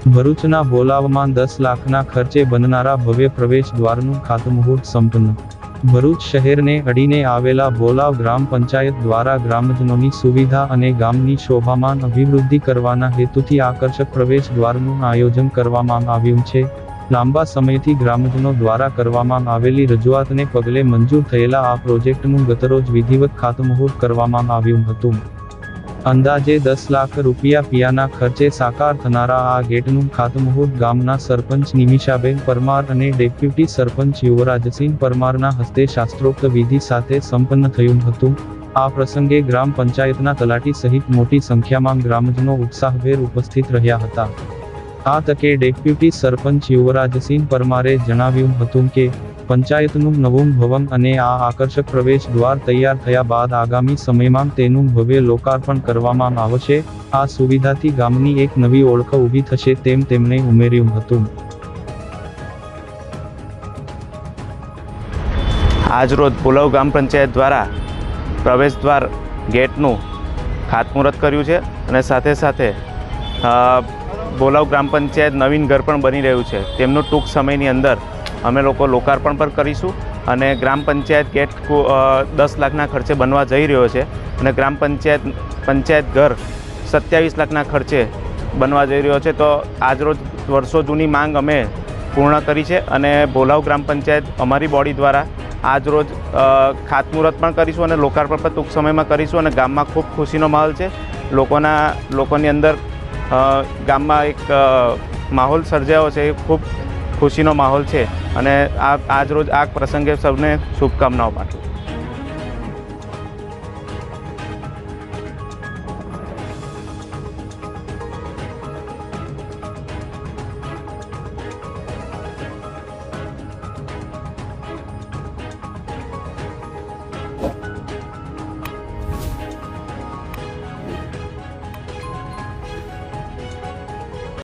ભરૂચના બોલાવમાં 10 લાખના ખર્ચે બનનારા ભવ્ય પ્રવેશ દ્વારનું ખાતમુહૂર્ત સંપન્ન। ભરૂચ શહેરને અડીને આવેલા બોલાવ ગ્રામ પંચાયત દ્વારા ગ્રામજનોની સુવિધા અને ગામની શોભામાન અભિવૃદ્ધિ કરવાના હેતુથી આકર્ષક પ્રવેશ દ્વારનું આયોજન કરવામાં આવ્યું છે। લાંબા સમયથી ગ્રામજનો દ્વારા કરવામાં આવેલી રજૂઆતને પગલે મંજૂર થયેલા આ પ્રોજેક્ટનું ગતરોજ વિધિવત ખાતમુહૂર્ત કરવામાં આવ્યું હતું। અંદાજે 10 લાખ રૂપિયા પિયાના ખર્ચે સાકાર થનારા આ ગેટનું ખાતમુહૂર્ત ગામના સરપંચ નિમિષાબેન પરમાર અને ડેપ્યુટી સરપંચ યુવરાજસિંહ પરમારના હસ્તે શાસ્ત્રોક્ત વિધિ સાથે સંપન્ન થયું હતું। આ પ્રસંગે ગ્રામ પંચાયતના તલાટી સહિત મોટી સંખ્યામાં ગ્રામજનો ઉત્સાહભેર ઉપસ્થિત રહ્યા હતા। આ તકે ડેપ્યુટી સરપંચ યુવરાજસિંહ પરમારે જણાવ્યું હતું કે પંચાયતનું નવું ભવન અને આ આકર્ષક પ્રવેશ દ્વાર તૈયાર થયા બાદ આગામી સમયમાં તેનું ભવ્ય લોકાર્પણ કરવામાં આવશે। આ સુવિધાથી ગામની એક નવી ઓળખ ઊભી થશે તેમ તેમણે ઉમેર્યું હતું। આજરોજ બોલાવ ગ્રામ પંચાયત દ્વારા પ્રવેશ દ્વાર ગેટનું ખાતમુહૂર્ત કર્યું છે અને સાથે સાથે બોલાવ ગ્રામ પંચાયત નવીન ઘર પણ બની રહ્યું છે તેમનું ટૂંક સમયની અંદર અમે લોકો લોકાર્પણ પણ કરીશું અને ગ્રામ પંચાયત ગેટ 10 લાખના ખર્ચે બનવા જઈ રહ્યો છે અને ગ્રામ પંચાયત ઘર 27 લાખના ખર્ચે બનવા જઈ રહ્યો છે। તો આજરોજ વર્ષો જૂની માંગ અમે પૂર્ણ કરી છે અને બોલાવ ગ્રામ પંચાયત અમારી બોડી દ્વારા આજરોજ ખાતમુહૂર્ત પણ કરીશું અને લોકાર્પણ પણ ટૂંક સમયમાં કરીશું અને ગામમાં ખૂબ ખુશીનો માહોલ છે। લોકોની અંદર ગામમાં એક માહોલ સર્જાયો છે, ખૂબ ખુશીનો માહોલ છે અને આજરોજ આ પ્રસંગે સૌને શુભકામનાઓ પાઠવું।